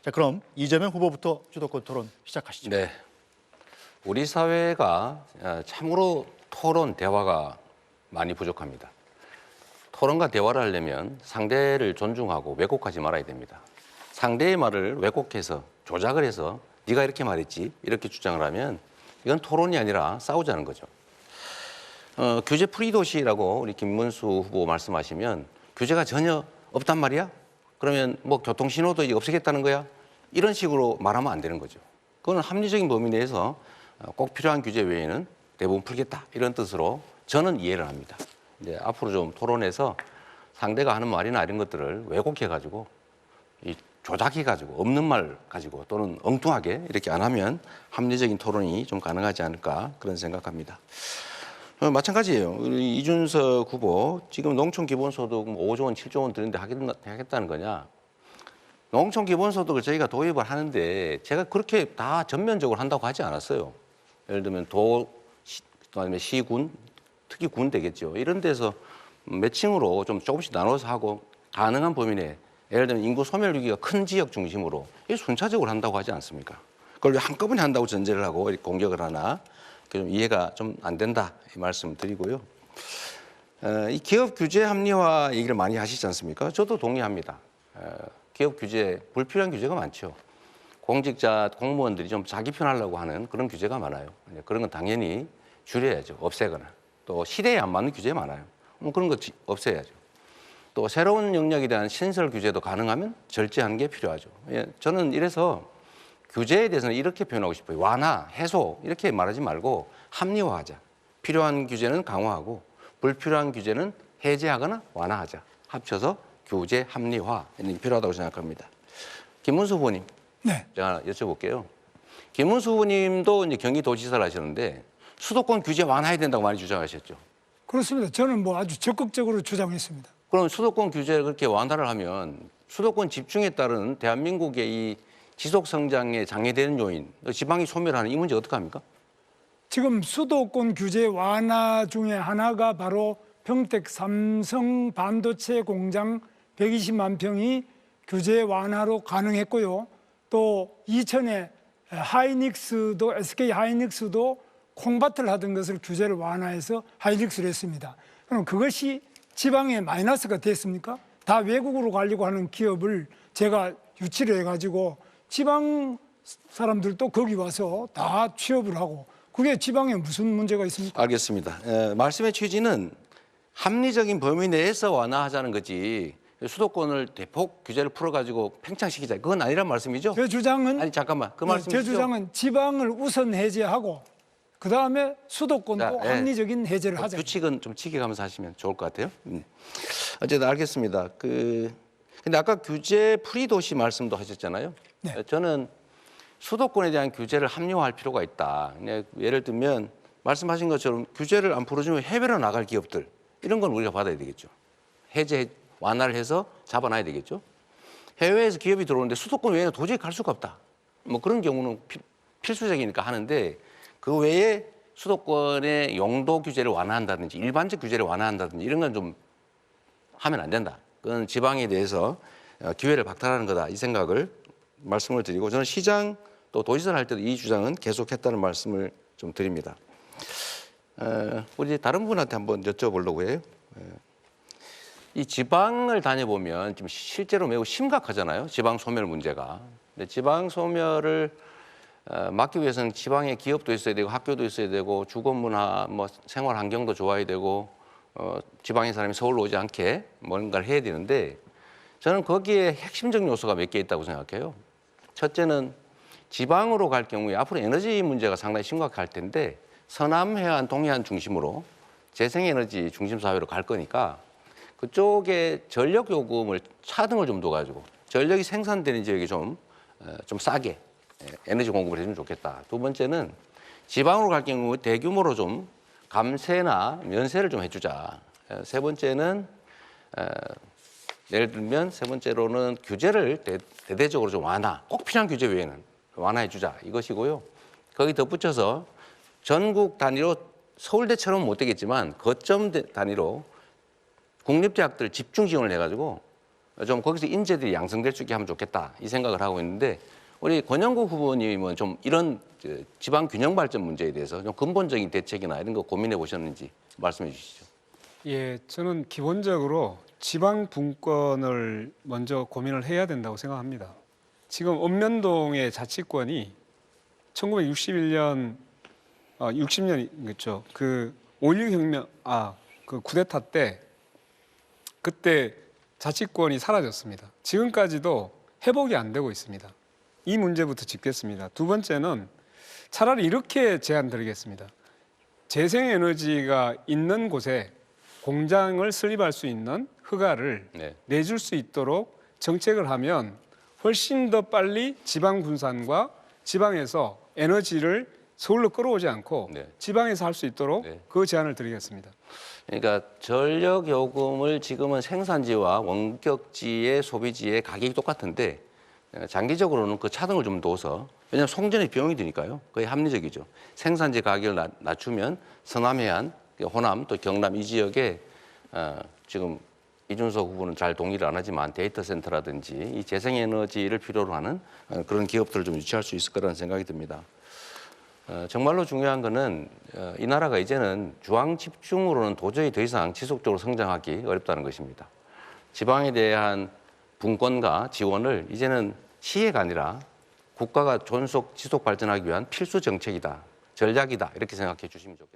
자, 그럼 이재명 후보부터 주도권 토론 시작하시죠. 네, 우리 사회가 참으로 토론, 대화가 많이 부족합니다. 토론과 대화를 하려면 상대를 존중하고 왜곡하지 말아야 됩니다. 상대의 말을 왜곡해서 조작을 해서 네가 이렇게 말했지 이렇게 주장을 하면 이건 토론이 아니라 싸우자는 거죠. 규제 프리 도시라고 우리 김문수 후보 말씀하시면 규제가 전혀 없단 말이야? 그러면 뭐 교통신호도 이제 없애겠다는 거야? 이런 식으로 말하면 안 되는 거죠. 그건 합리적인 범위 내에서 꼭 필요한 규제 외에는 대부분 풀겠다 이런 뜻으로 저는 이해를 합니다. 이제 앞으로 좀 토론해서 상대가 하는 말이나 이런 것들을 왜곡해가지고 조작해가지고 없는 말 가지고 또는 엉뚱하게 이렇게 안 하면 합리적인 토론이 좀 가능하지 않을까 그런 생각합니다. 마찬가지예요. 우리 이준석 후보 지금 농촌 기본소득 5조 원, 7조 원 드는데 하겠다는 거냐? 농촌 기본소득을 저희가 도입을 하는데 제가 그렇게 다 전면적으로 한다고 하지 않았어요. 예를 들면 그다음에 시군, 특히 군 되겠죠. 이런 데서 매칭으로 좀 조금씩 나눠서 하고 가능한 범위 내에 예를 들면 인구 소멸 위기가 큰 지역 중심으로 이 순차적으로 한다고 하지 않습니까? 그걸 왜 한꺼번에 한다고 전제를 하고 공격을 하나 좀 이해가 좀 안 된다 이 말씀 드리고요. 이 기업 규제 합리화 얘기를 많이 하시지 않습니까? 저도 동의합니다. 기업 규제, 불필요한 규제가 많죠. 공직자, 공무원들이 좀 자기 편하려고 하는 그런 규제가 많아요. 그런 건 당연히 줄여야죠. 없애거나. 또 시대에 안 맞는 규제 많아요. 그런 거 없애야죠. 또 새로운 영역에 대한 신설 규제도 가능하면 절제하는 게 필요하죠. 저는 이래서 규제에 대해서는 이렇게 표현하고 싶어요. 완화, 해소 이렇게 말하지 말고 합리화하자. 필요한 규제는 강화하고 불필요한 규제는 해제하거나 완화하자. 합쳐서 규제 합리화 필요하다고 생각합니다. 김문수 후보님, 네. 제가 여쭤볼게요. 김문수 후보님도 이제 경기도지사를 하셨는데 수도권 규제 완화해야 된다고 많이 주장하셨죠. 그렇습니다. 저는 뭐 아주 적극적으로 주장했습니다. 그럼 수도권 규제를 그렇게 완화를 하면 수도권 집중에 따른 대한민국의 이 지속 성장에 장애되는 요인, 지방이 소멸하는 이 문제 어떡합니까? 지금 수도권 규제 완화 중에 하나가 바로 평택 삼성 반도체 공장 120만 평이 규제 완화로 가능했고요. 또 이천에 하이닉스도 SK 하이닉스도 콩밭을 하던 것을 규제를 완화해서 하이닉스를 했습니다. 그럼 그것이 지방에 마이너스가 됐습니까? 다 외국으로 가려고 하는 기업을 제가 유치를 해가지고 지방 사람들도 거기 와서 다 취업을 하고 그게 지방에 무슨 문제가 있습니까? 알겠습니다. 말씀의 취지는 합리적인 범위 내에서 완화하자는 거지 수도권을 대폭 규제를 풀어가지고 팽창시키자 그건 아니란 말씀이죠? 제 주장은 아니 잠깐만 그 제 말씀이시죠? 주장은 지방을 우선 해제하고 그 다음에 수도권도 자, 합리적인 해제를 하자. 규칙은 좀 지켜가면서 하시면 좋을 것 같아요. 어쨌든 알겠습니다. 근데 아까 규제 프리 도시 말씀도 하셨잖아요. 네. 저는 수도권에 대한 규제를 합리화할 필요가 있다. 예를 들면 말씀하신 것처럼 규제를 안 풀어주면 해외로 나갈 기업들 이런 건 우리가 받아야 되겠죠. 해제 완화를 해서 잡아놔야 되겠죠. 해외에서 기업이 들어오는데 수도권 외에는 도저히 갈 수가 없다. 뭐 그런 경우는 필수적이니까 하는데 그 외에 수도권의 용도 규제를 완화한다든지 일반적 규제를 완화한다든지 이런 건 좀 하면 안 된다. 그건 지방에 대해서 기회를 박탈하는 거다. 이 생각을 말씀을 드리고 저는 시장 또 도지사를 할 때도 이 주장은 계속했다는 말씀을 좀 드립니다. 우리 다른 분한테 한번 여쭤보려고 해요. 이 지방을 다녀보면 지금 실제로 매우 심각하잖아요. 지방 소멸 문제가. 근데 지방 소멸을 막기 위해서는 지방에 기업도 있어야 되고 학교도 있어야 되고 주거 문화, 뭐 생활 환경도 좋아야 되고 지방의 사람이 서울로 오지 않게 뭔가를 해야 되는데 저는 거기에 핵심적 요소가 몇 개 있다고 생각해요. 첫째는 지방으로 갈 경우에 앞으로 에너지 문제가 상당히 심각할 텐데 서남 해안, 동해안 중심으로 재생에너지 중심 사회로 갈 거니까 그쪽에 전력 요금을 차등을 좀 둬가지고 전력이 생산되는 지역이 좀 싸게 에너지 공급을 해주면 좋겠다. 두 번째는 지방으로 갈 경우 대규모로 좀 감세나 면세를 좀 해주자. 세 번째는 예를 들면 세 번째로는 규제를 대대적으로 좀 꼭 필요한 규제 외에는 완화해주자 이것이고요. 거기 덧붙여서 전국 단위로 서울대처럼 못 되겠지만 거점 단위로 국립대학들 집중 지원을 해가지고 좀 거기서 인재들이 양성될 수 있게 하면 좋겠다 이 생각을 하고 있는데 우리 권영국 후보님은 좀 이런 지방 균형 발전 문제에 대해서 좀 근본적인 대책이나 이런 거 고민해 보셨는지 말씀해 주시죠. 예, 저는 기본적으로 지방 분권을 먼저 고민을 해야 된다고 생각합니다. 지금 읍면동의 자치권이 1961년, 60년이겠죠. 그 5.16 혁명, 그 쿠데타 때 그때 자치권이 사라졌습니다. 지금까지도 회복이 안 되고 있습니다. 이 문제부터 짚겠습니다. 두 번째는 차라리 이렇게 제안 드리겠습니다. 재생에너지가 있는 곳에 공장을 설립할 수 있는 허가를 네. 내줄 수 있도록 정책을 하면 훨씬 더 빨리 지방 분산과 지방에서 에너지를 서울로 끌어오지 않고 네. 지방에서 할 수 있도록 네. 그 제안을 드리겠습니다. 그러니까 전력 요금을 지금은 생산지와 원격지의 소비지의 가격이 똑같은데 장기적으로는 그 차등을 좀 둬서 왜냐하면 송전의 비용이 드니까요. 거의 합리적이죠. 생산지 가격을 낮추면 서남 해안, 호남 또 경남 이 지역에 지금 이준석 후보는 잘 동의를 안 하지만 데이터 센터라든지 이 재생에너지를 필요로 하는 그런 기업들을 좀 유치할 수 있을 거라는 생각이 듭니다. 정말로 중요한 거는 이 나라가 이제는 중앙 집중으로는 도저히 더 이상 지속적으로 성장하기 어렵다는 것입니다. 지방에 대한 분권과 지원을 이제는 시혜가 아니라 국가가 존속 지속 발전하기 위한 필수 정책이다, 전략이다 이렇게 생각해 주시면 좋겠습니다.